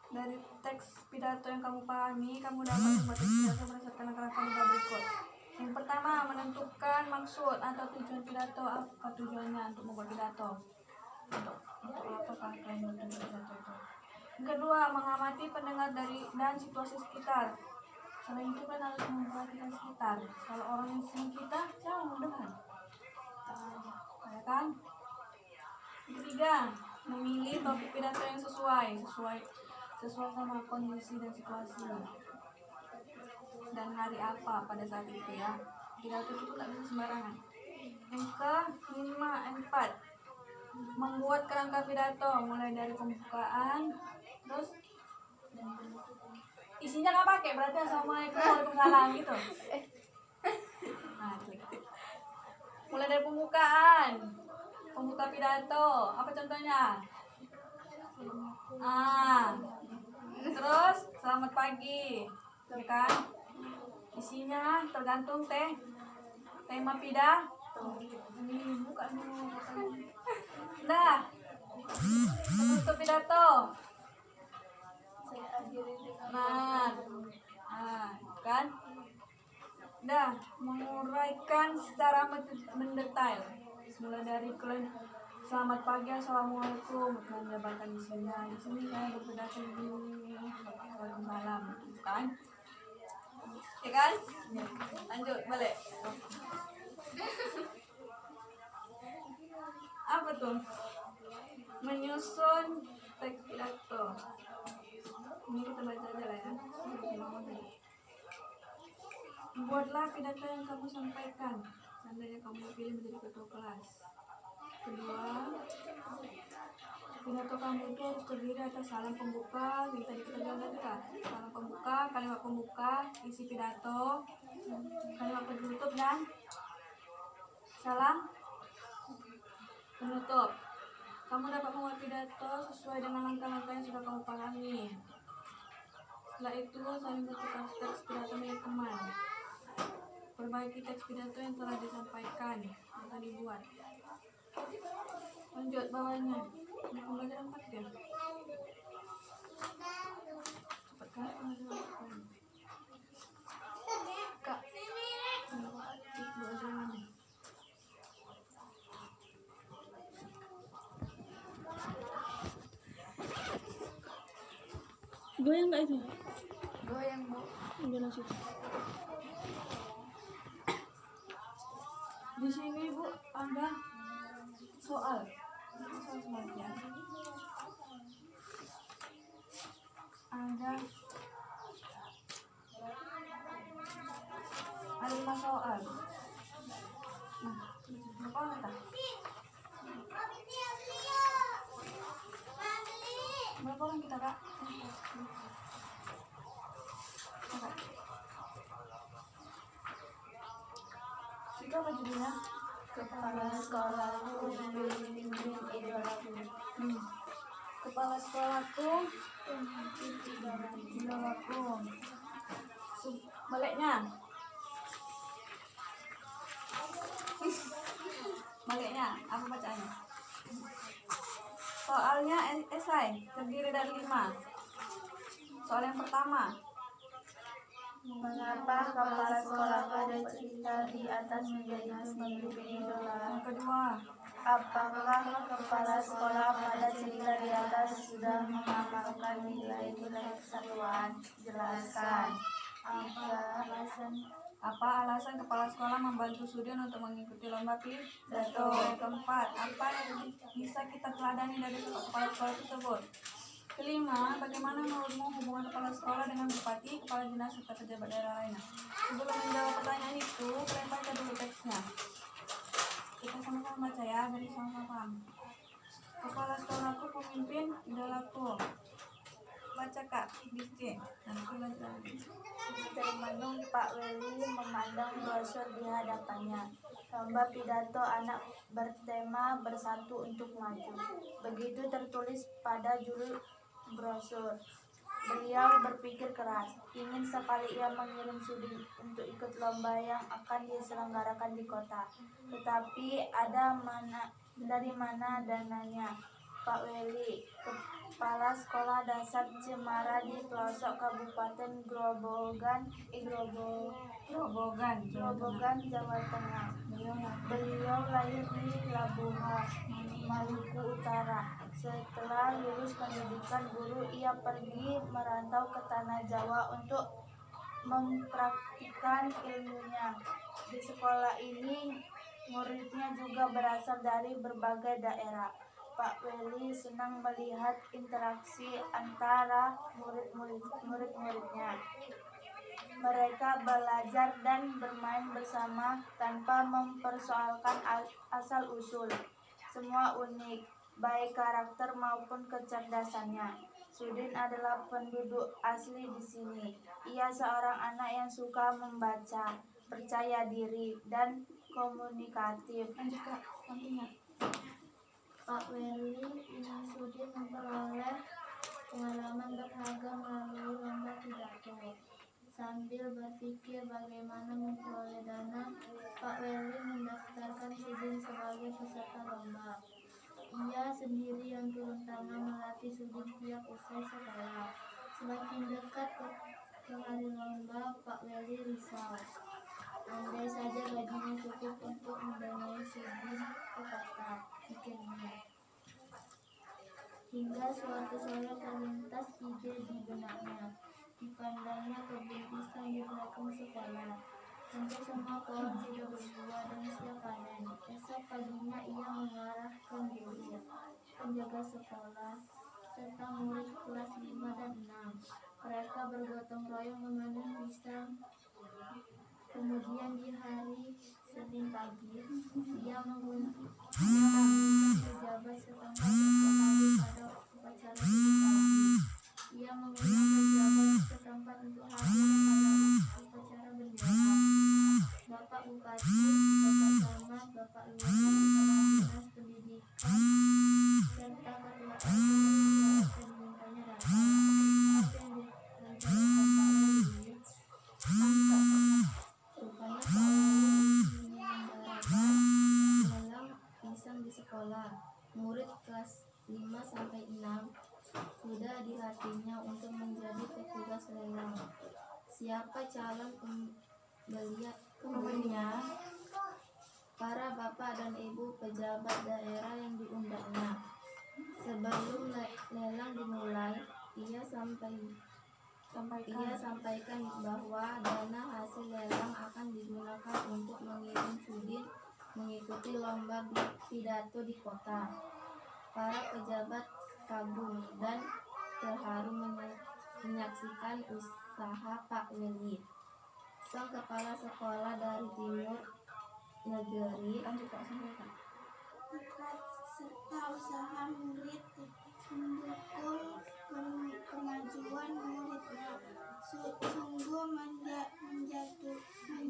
Dari teks pidato yang kamu pahami, kamu dapat membuat teks pidato berdasarkan langkah-langkah berikut. Yang pertama, menentukan maksud atau tujuan pidato. Apa tujuannya untuk membuat pidato? Untuk apakah kalian membuat pidato itu? Yang kedua, mengamati pendengar dan situasi sekitar. Selain itu kan harus memperhatikan sekitar. Kalau orang yang sering kita, siapa mau dengar? Ya kan? Yang ketiga, memilih topik pidato yang sesuai sama kondisi dan situasi dan hari apa pada saat itu ya. Pidato itu nggak bisa sembarangan. Yang keempat, membuat kerangka pidato mulai dari pembukaan, terus isinya nggak pakai berarti assalamualaikum waalaikumsalam gitu. Nah, mulai dari pembuka pidato, apa contohnya? Terus selamat pagi, ya kan? Isinya tergantung tema pidato. Ini bukan dah. Untuk pidato. Nah, kan? Dah, menguraikan secara mendetail. Mulai dari kalian selamat pagi, assalamualaikum, menjabarkan isinya. Di sini saya berpidato ini, waalaikumsalam, kan? Ya kan? Lanjut balik. Apa tuh? Menyusun teks pidato. Ini kita baca aja lah ya. Buatlah pidato yang kamu sampaikan. Seandainya kamu dipilih menjadi ketua kelas. Kedua, pidato kamu itu harus terdiri atas salam pembuka, yang tadi kita bilang tadi kan, salam pembuka, kalimat pembuka, isi pidato, kalimat penutup dan salam penutup. Kamu dapat membuat pidato sesuai dengan langkah-langkah yang sudah kamu pahami. Setelah itu, saling bertukar teks pidato milik teman. Perbaiki teks pidato yang telah disampaikan atau dibuat. Lanjut bawahnya. Ini pembelajaran 4 ya. Cepat kan pembelajaran 4. Kak. Goyang nggak itu? Goyang bu. Udah situ. Di sini bu ada soal selanjutnya. Ada 5 soal. Nah, berapa orang tak? Berapa orang kita kak? Itu apa judulnya? Kepala sekolahku membimbing idolaku. Kepala sekolahku idolaku. Baliknya. Baliknya, apa bacanya? Soalnya esai terdiri dari 5. Soal yang pertama, Mengapa kepala sekolah pada cerita di atas menjadi pemimpin idola? yang kedua, Apakah kepala sekolah pada cerita di atas sudah mengamalkan nilai-nilai kesatuan? Jelaskan. apa alasan kepala sekolah membantu Sudion untuk mengikuti lomba pidato? Yang keempat, apa yang bisa kita teladani dari kepala sekolah tersebut? Kelima, bagaimana menurutmu hubungan kepala sekolah dengan bupati, kepala dinas, serta pejabat daerah lainnya? Sebelum menjawab pertanyaan itu, kalian baca dulu teksnya. Kita sama-sama baca ya, dari sama-sama paham. Kepala sekolahku pemimpin idolaku. Baca kak, bikin. Nanti lanjut lagi. Termenung Pak Weli memandang brosur di hadapannya. Lomba pidato anak bertema bersatu untuk maju. Begitu tertulis pada judul brosur. Beliau berpikir keras, ingin sekali ia mengirim Sudi untuk ikut lomba yang akan diselenggarakan di kota. Tetapi dari mana dananya? Pak Weli, Kepala Sekolah Dasar Cemara di pelosok Kabupaten Grobogan, Jawa Tengah. Beliau lahir di Labuhan, Maluku Utara. Setelah lulus pendidikan guru, ia pergi merantau ke Tanah Jawa untuk mempraktikkan ilmunya. Di sekolah ini, muridnya juga berasal dari berbagai daerah. Pak Weli senang melihat interaksi antara murid-muridnya. Mereka belajar dan bermain bersama tanpa mempersoalkan asal-usul. Semua unik, baik karakter maupun kecerdasannya. Sudin adalah penduduk asli di sini. Ia seorang anak yang suka membaca, percaya diri, dan komunikatif. Pak Weli ingin Sudin memperoleh pengalaman berharga melalui lomba pidato. Sambil berpikir bagaimana memperoleh dana, Pak Weli mendaftarkan Sudin sebagai peserta lomba. Ia sendiri yang turun tangan melatih Sudin tiap usai sekolah. Semakin dekat ke hari lomba, Pak Weli risau. Andai saja gajinya cukup untuk mendanai Sudin ke kota, pikirnya. Hingga suatu sore terlintas ide di benaknya. Dipandangnya kebun pisang di belakang sekolah. Hampir semua pohon sudah berbuah dan siap panen. Esok paginya ia mengarahkan guru, penjaga sekolah, serta murid kelas 5 dan 6. Mereka bergotong royong memanen pisang. Kemudian di hari Senin pagi, ia mengundang pejabat setempat untuk hadir pada upacara Senin pagi. Ia mengundang pejabat setempat untuk hadir pada upacara bendera. Bapak Bupati, Bapak Camat, Bapak Lurah, Kepala Dinas Pendidikan, serta Ketua RT dan Ketua RT dimintanya datang. Apa yang direncanakan Pak Weli? Rupanya Pak Weli menyelenggarakan lelang pisang di sekolah. Murid kelas 5 sampai 6 sudah di hatinya untuk menjadi petugas lelang. Siapa calon pembelinya? Para bapak dan ibu pejabat daerah yang diundangnya. Sebelum lelang dimulai, ia sampaikan bahwa dana hasil lelang akan digunakan untuk mengirim Sudin mengikuti lomba pidato di kota. Para pejabat kagum dan terharu menyaksikan usaha Pak Weli. Sang kepala sekolah dari timur negeri serta usaha murid mendukung kemajuan muridnya. Sungguh menjatuhkan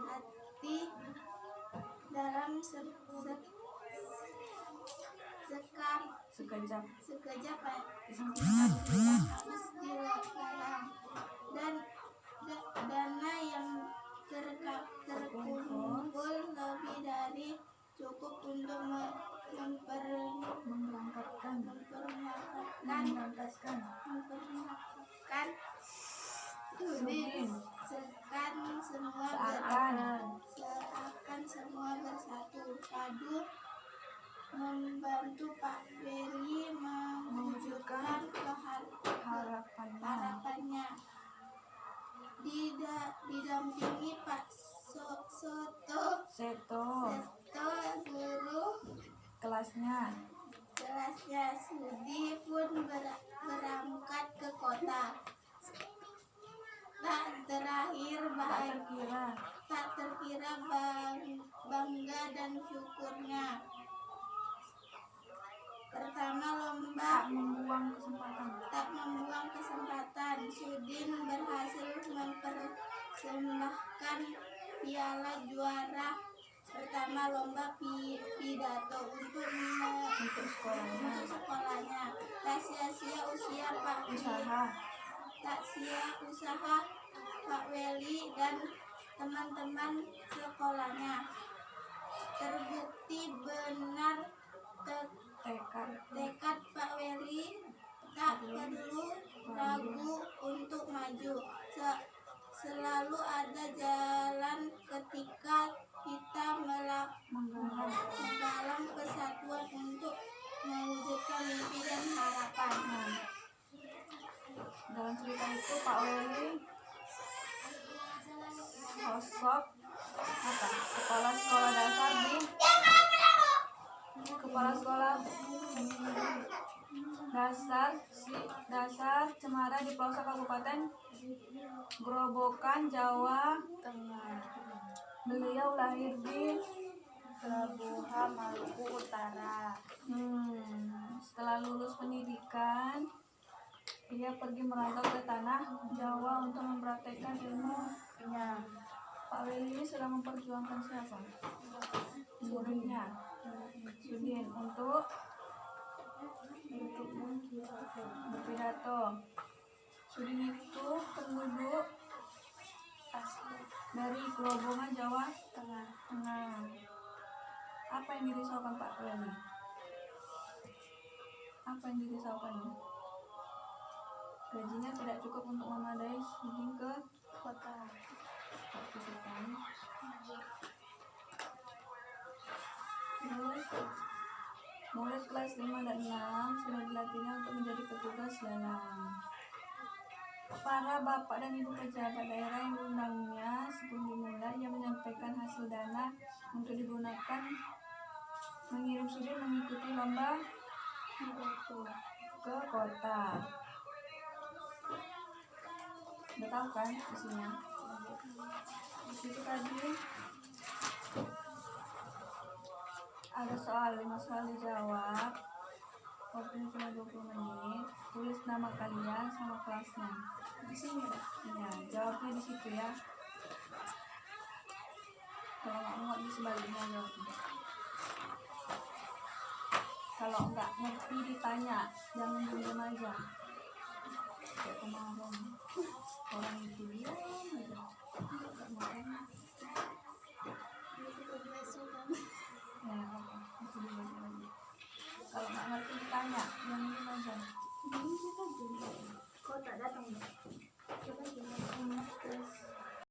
hati dalam sekejap harus dilelang, dan dana yang terkumpul lebih dari cukup untuk memberangkatkan Sudin. Seakan semua bersatu padu membantu Pak Weli mewujudkan harapannya. Didampingi Pak Seto, guru kelasnya, Sudi pun berangkat ke kota. Tak terkira bangga dan syukurnya. Pertama lomba tak membuang kesempatan. Sudin berhasil mempersembahkan piala juara pertama lomba pidato untuk sekolahnya. Tak sia-sia usaha Pak Weli dan teman-teman sekolahnya. Terbukti benar Tekad. Tekad Pak Weli tak perlu ragu untuk maju. Selalu ada jalan ketika kita menggalang kesatuan untuk mewujudkan mimpi dan harapan. Nah, dalam cerita itu Pak Weli sosok apa? Kepala sekolah dasar di dasar Cemara di pelosok Kabupaten Grobogan, Jawa Tengah. Beliau lahir di Pelabuhan Maluku Utara. Setelah lulus pendidikan, ia pergi merantau ke tanah Jawa untuk mempraktekkan ilmunya. Pak Weli ini sedang memperjuangkan siapa? Muridnya, Sudin, untuk berpidato. Sudin itu penduduk Asli dari Grobogan, Jawa Tengah. Tengah. Apa yang dirisaukan Pak Weli? Apa yang dirisaukan? Gajinya tidak cukup untuk memadai Sudin ke Kota. Terus murid kelas 5 dan 6 sudah dilatihnya untuk menjadi petugas dalam. Para bapak dan ibu pejabat daerah yang diundangnya sebelum dimulai, ia menyampaikan hasil dana untuk digunakan mengirim Sudin mengikuti lomba ke kota. Udah tahu kan isinya? Di situ tadi ada 5 soal dijawab. Waktunya cuma 20 menit. Tulis nama kalian sama kelasnya. Di sini ya? Iya, jawabnya di situ ya. Kalau nggak muat di sebaliknya jawabnya. Kalau nggak ngerti ditanya, jangan diam aja. Kayak kemarin orang itu diam aja. Nggak mau enak. Ya, apa? Masih dibaca lagi. Kalau nggak ngerti ditanya, jangan diam aja. Kok tak datang? Coba